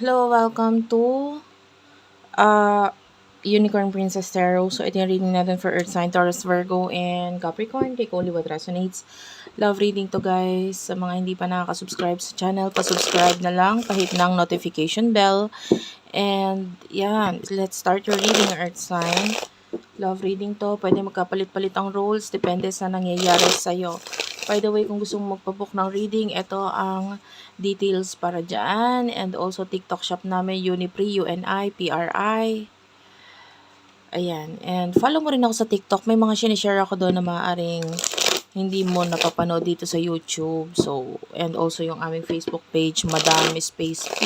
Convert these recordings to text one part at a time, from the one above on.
Hello, welcome to uh, Unicorn Princess Tarot. So, ito yung reading natin for Earth Sign, Taurus, Virgo, and Capricorn. Take only what resonates. Love reading to, guys. Sa mga hindi pa nakaka-subscribe sa channel, pa-subscribe na lang, pahit ng notification bell. And, yeah, let's start your reading, Earth Sign. Love reading to. Pwede magkapalit-palit ang roles. Depende sa nangyayari sa'yo. By the way, kung gusto mong magpabook ng reading, ito ang details para dyan. And also, TikTok shop namin, Unipri, UNIPRI. Ayan. And follow mo rin ako sa TikTok. May mga sinishare ako doon na maaaring hindi mo napapanood dito sa YouTube. So, and also yung aming Facebook page, Madam Space P.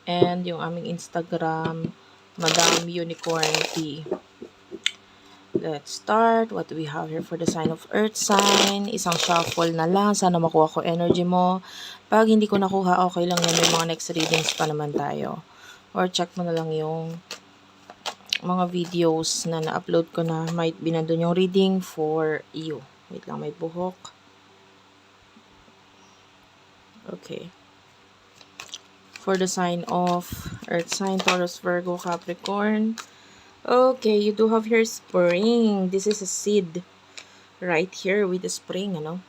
And yung aming Instagram, Madam Unicorn P. Let's start. What do we have here for the sign of Earth sign? Isang shuffle na lang. Sana makuha ko energy mo. Pag hindi ko nakuha, okay lang yan. May mga next readings pa naman tayo. Or check mo na lang yung mga videos na na-upload ko na might be nandun yung reading for you. Wait lang, may buhok. Okay. For the sign of Earth sign, Taurus, Virgo, Capricorn. Okay, you do have here spring. This is a seed right here with the spring, ano?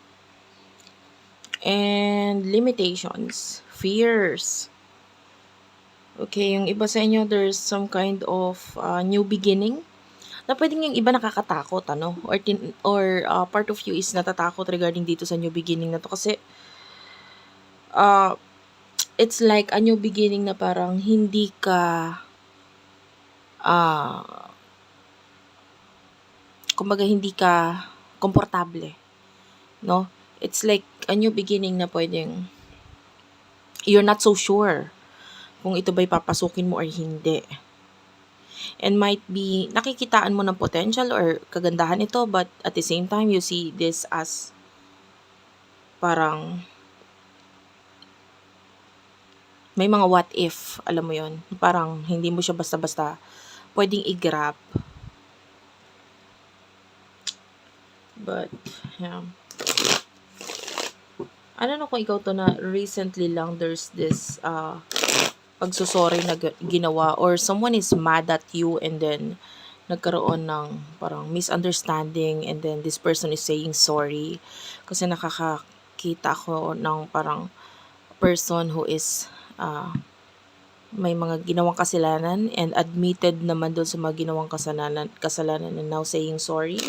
And limitations, fears. Okay, yung iba sa inyo, there's some kind of new beginning. Na pwedeng yung iba nakakatakot, ano? Or part of you is natatakot regarding dito sa new beginning na to. Kasi, it's like a new beginning na parang hindi ka, kumbaga hindi ka komportable, no? It's like a new beginning na pwedeng you're not so sure kung ito ba'y papasukin mo or hindi. And might be, nakikitaan mo ng potential or kagandahan ito, but at the same time, you see this as parang may mga what if, alam mo yon, parang hindi mo siya basta-basta pwedeng i-grab. But, yeah. I don't know kung ikaw to na recently lang there's this pagsusorry na ginawa or someone is mad at you and then nagkaroon ng parang misunderstanding and then this person is saying sorry kasi nakakakita ako ng parang person who is may mga ginawang kasalanan and admitted naman doon sa mga ginawang kasalanan and now saying sorry.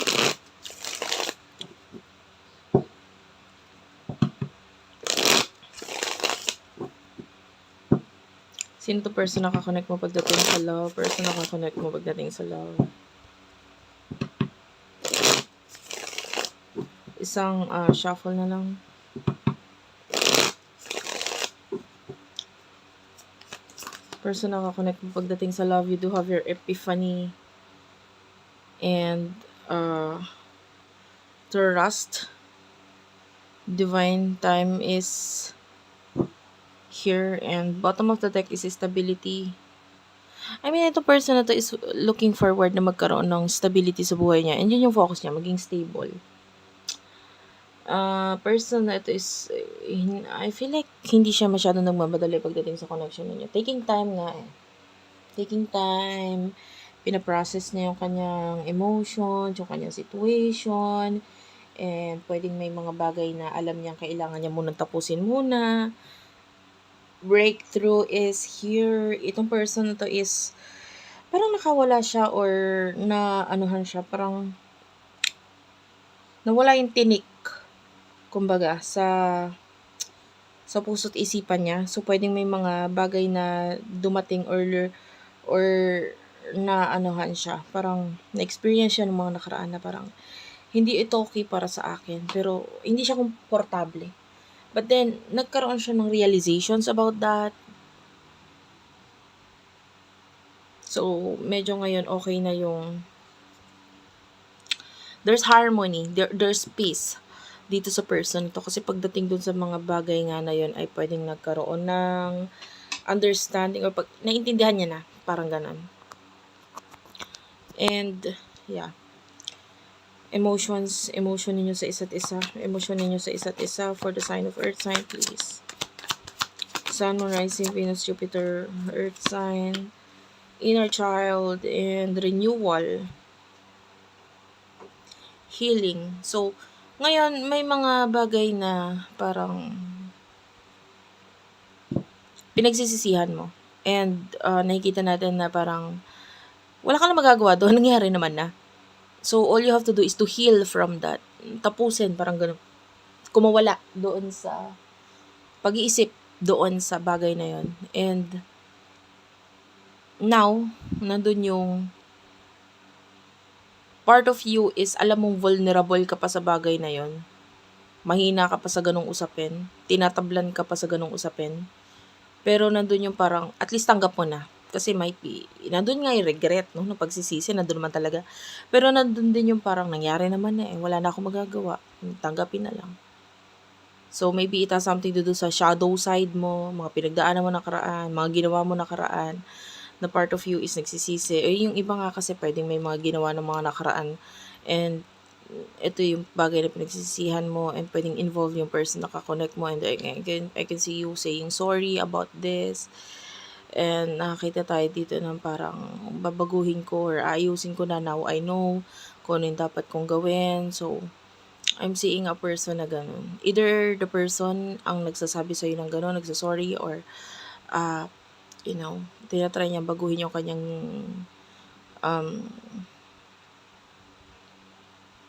Sino to person nakakonect mo pagdating sa love? Person nakakonect mo pagdating sa love. Isang shuffle na lang. Person nakakonect mo pagdating sa love. You do have your epiphany. And trust. Divine time is here, and bottom of the deck is stability. I mean, ito person na to is looking forward na magkaroon ng stability sa buhay niya, and yun yung focus niya, maging stable. Person na ito is, I feel like hindi siya masyadong nagmamadali pagdating sa connection niya. Taking time nga eh. Taking time, pinaprocess niya yung kanyang emotions, yung kanyang situation, and pwedeng may mga bagay na alam niyang kailangan niya munang tapusin muna. Breakthrough is here. Itong person na to is parang nakawala siya or na anuhan siya, parang nawala yung tinik kumbaga sa puso't isipan niya. So pwedeng may mga bagay na dumating or na anuhan siya, parang na-experience siya ng mga nakaraan na parang hindi ito okay para sa akin, pero hindi siya komportable. But then, nagkaroon siya ng realizations about that. So, medyo ngayon okay na yung there's harmony, there's peace dito sa person to. Kasi pagdating dun sa mga bagay nga na yun ay pwedeng nagkaroon ng understanding or naintindihan niya na. Parang ganon. And, yeah. Emotion ninyo sa isa't isa. Emotion ninyo sa isa't isa for the sign of Earth sign, please. Sun, Moon, Rising, Venus, Jupiter, Earth sign, inner child, and renewal, healing. So, ngayon, may mga bagay na parang pinagsisisihan mo. And nakikita natin na parang wala ka na magagawa doon, nangyari naman na. So, all you have to do is to heal from that. Tapusin, parang ganun. Kumawala doon sa pag-iisip doon sa bagay na yon. And now, nandun yung part of you is alam mong vulnerable ka pa sa bagay na yon. Mahina ka pa sa ganung usapin. Tinatablan ka pa sa ganung usapin. Pero nandun yung parang, at least tanggap mo na. Kasi might be, nandun nga yung regret, no? Nung pagsisisi, nandun naman talaga. Pero nandun din yung parang, nangyari naman na wala na akong magagawa. Tanggapin na lang. So, maybe it has something to do sa shadow side mo, mga pinagdaanan mo nakaraan, mga ginawa mo nakaraan, na part of you is nagsisisi. Yung iba nga kasi pwedeng may mga ginawa ng mga nakaraan. And, ito yung bagay na pinagsisisihan mo and pwedeng involve yung person na kakonect mo and I can see you saying sorry about this and nakakita tayo dito ng parang babaguhin ko or ayusin ko na, now I know kung ano yung dapat kong gawin. So I'm seeing a person na ganun, either the person ang nagsasabi sa'yo ng ganun, nagsasorry, or tinatry niya baguhin yung kanyang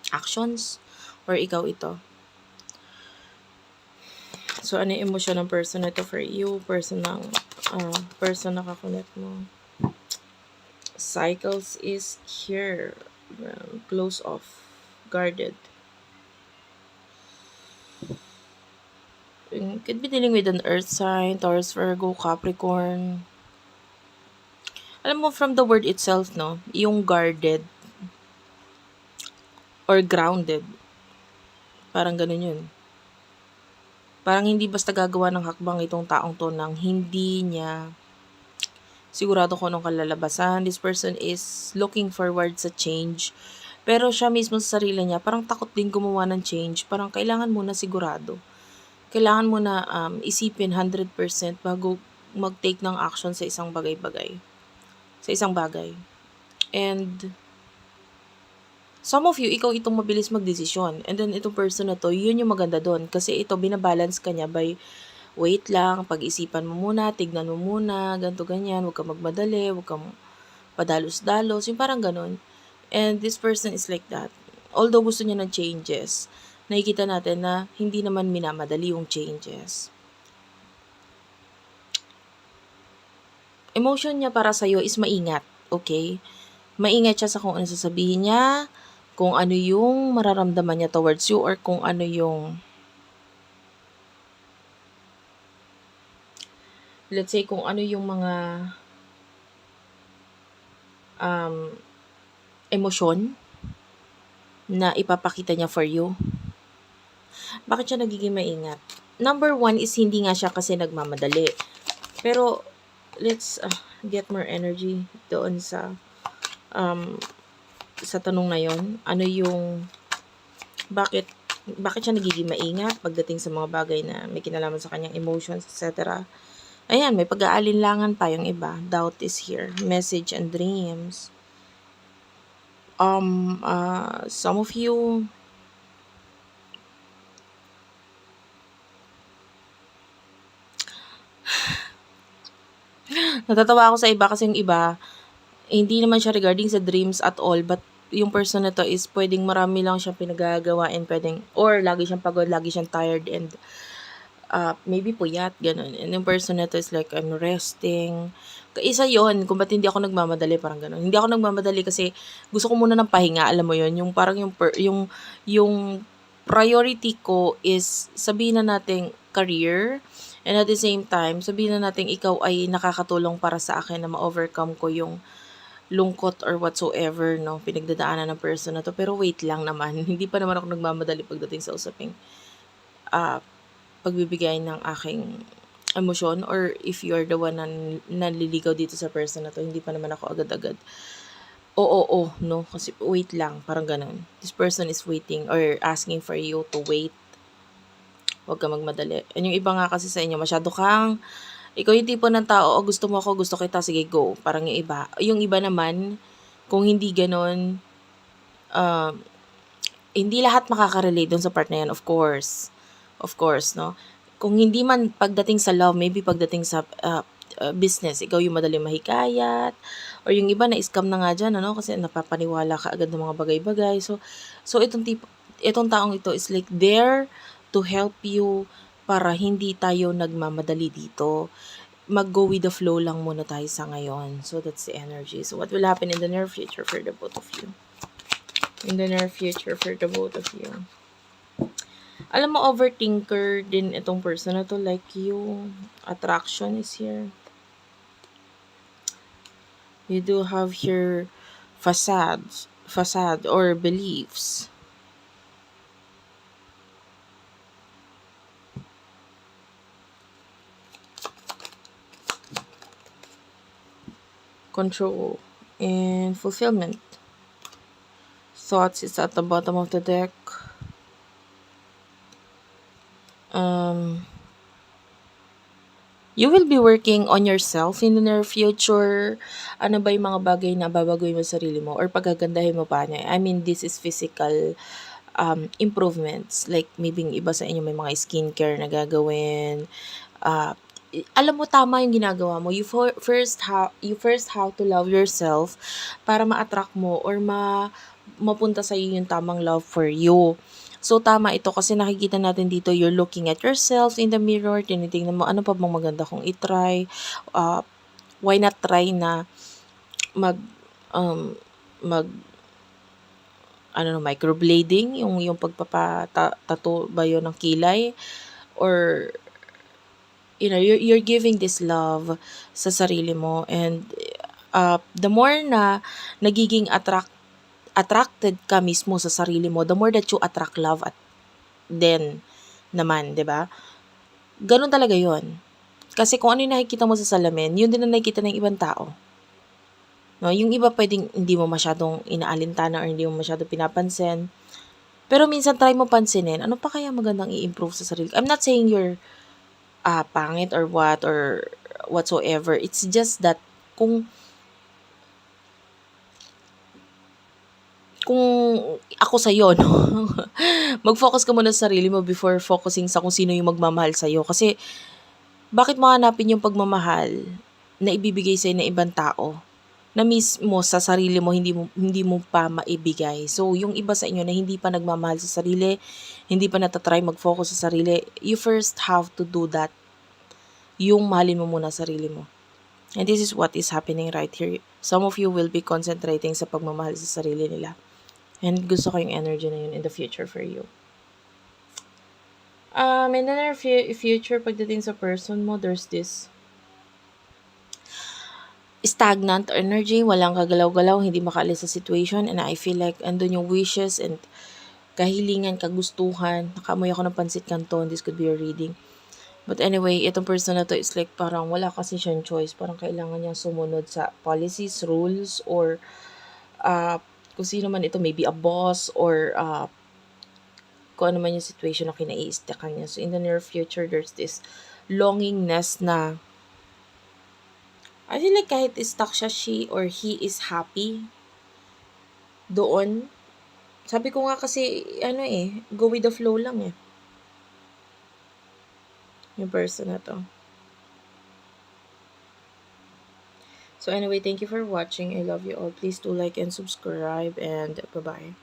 actions, or ikaw ito. So, ano yung emosyon ng person na ito for you? Person na kakonect mo. Cycles is here. Close off. Guarded. Could be dealing with an earth sign, Taurus, Virgo, Capricorn. Alam mo, from the word itself, no? Yung guarded or grounded. Parang ganun yun. Parang hindi basta gagawa ng hakbang itong taong to nang hindi niya sigurado kung anong kalalabasan. This person is looking forward sa change. Pero siya mismo sa sarili niya, parang takot din gumawa ng change. Parang kailangan mo na sigurado. Kailangan mo na isipin 100% bago mag-take ng action sa isang bagay-bagay. Sa isang bagay. And some of you, ikaw itong mabilis magdesisyon. And then, itong person na to, yun yung maganda doon. Kasi ito, binabalance ka niya by, wait lang, pag-isipan mo muna, tignan mo muna, ganto ganyan, huwag kang magmadali, huwag kang padalos-dalos, yung parang ganun. And this person is like that. Although gusto niya ng changes, nakikita natin na hindi naman minamadali yung changes. Emotion niya para sa'yo is maingat, okay? Maingat siya sa kung ano sasabihin niya, kung ano yung mararamdaman niya towards you, or kung ano yung, let's say, kung ano yung mga emosyon na ipapakita niya for you. Bakit siya nagiging maingat? Number 1 is hindi nga siya kasi nagmamadali. Pero, let's get more energy doon sa tanong na yon. Ano yung bakit siya nagiging maingat pagdating sa mga bagay na may kinalaman sa kanyang emotions, etc. Ayan, may pag-aalinlangan pa yung iba. Doubt is here. Message and dreams. Some of you natatawa ako sa iba kasi yung iba hindi naman siya regarding sa dreams at all, but yung person na to is pwedeng marami lang siyang pinagagawa and pwedeng, or lagi siyang pagod, lagi siyang tired, and maybe puyat, ganun. And yung person na to is like, I'm resting. Isa yon kung ba't hindi ako nagmamadali, parang ganun. Hindi ako nagmamadali kasi gusto ko muna ng pahinga, alam mo yon, yung parang yung priority ko is sabihin na nating career, and at the same time, sabihin na natin ikaw ay nakakatulong para sa akin na ma-overcome ko yung lungkot or whatsoever, no, pinagdadaanan ng person na to. Pero wait lang naman, hindi pa naman ako nagmamadali pagdating sa usaping pagbibigay ng aking emosyon, or if you're the one na naliligaw dito sa person na to, hindi pa naman ako agad-agad. Oo, no, kasi wait lang, parang ganun. This person is waiting or asking for you to wait. Huwag ka magmadali. And yung iba nga kasi sa inyo, masyado kang Ikaw yung tipo ng tao, "O, gusto mo ako, gusto kita, sige go." Parang yung iba. Yung iba naman, kung hindi gano'n, um, hindi lahat makaka-relate dun sa part na yan, of course. Of course, 'no? Kung hindi man pagdating sa love, maybe pagdating sa, business, ikaw yung madaling mahikayat or yung iba na-scam na nga diyan ano, kasi napapaniwala ka agad ng mga bagay-bagay. So itong taong ito is like there to help you para hindi tayo nagmamadali dito. Mag-go with the flow lang muna tayo sa ngayon. So that's the energy. So what will happen in the near future for the both of you? In the near future for the both of you. Alam mo, overthinker din itong person na to, like you. Attraction is here. You do have here facade or beliefs. Control and fulfillment. Thoughts is at the bottom of the deck. You will be working on yourself in the near future. Ano ba yung mga bagay na babaguhin mo sa sarili mo or pagagandahin mo pa niya? I mean, this is physical improvements. Like, maybe yung iba sa inyo may mga skincare na gagawin. Alam mo, tama yung ginagawa mo. You first have to love yourself para ma-attract mo or mapunta sa iyo yung tamang love for you. So, tama ito kasi nakikita natin dito, you're looking at yourself in the mirror, tinitingnan mo, ano pa bang maganda kong itry? Why not try na mag, um, mag, microblading, yung pagpapatato ba yun ng kilay? Or, you're giving this love sa sarili mo, and the more na nagiging attracted ka mismo sa sarili mo, the more that you attract love at then naman, 'di ba? Gano'n talaga 'yon. Kasi kung ano yung nakikita mo sa salamin, yun din ang nakikita ng ibang tao. No, yung iba pwedeng hindi mo masyadong inaalintana or hindi mo masyadong pinapansin. Pero minsan try mo pansinin, ano pa kaya magandang i-improve sa sarili? I'm not saying you're pangit or what or whatsoever. It's just that kung kung ako sa'yo, no? Mag-focus ka muna sa sarili mo before focusing sa kung sino yung magmamahal sa'yo. Kasi, bakit mo hanapin yung pagmamahal na ibibigay sa'yo ng ibang tao na mismo sa sarili mo hindi mo pa maibigay? So, yung iba sa inyo na hindi pa nagmamahal sa sarili, hindi pa natatry mag-focus sa sarili, you first have to do that. Yung mahalin mo muna sarili mo. And this is what is happening right here. Some of you will be concentrating sa pagmamahal sa sarili nila. And gusto ko yung energy na yun in the future for you. In the near future, pagdating sa person mo, there's this stagnant energy, walang kagalaw-galaw, hindi makaalis sa situation, and I feel like andun yung wishes and kahilingan, kagustuhan. Nakamoy ako ng pansit canton, this could be a reading. But anyway, itong person na to is like parang wala kasi siyang choice. Parang kailangan niyang sumunod sa policies, rules, or kung sino man ito, maybe a boss or kung ano man yung situation na kinai-stack niya. So, in the near future, there's this longingness na I feel like kahit stuck siya, she or he is happy doon. Sabi ko nga kasi, go with the flow lang eh. Yung person na to. So anyway, thank you for watching. I love you all. Please do like and subscribe, and bye-bye.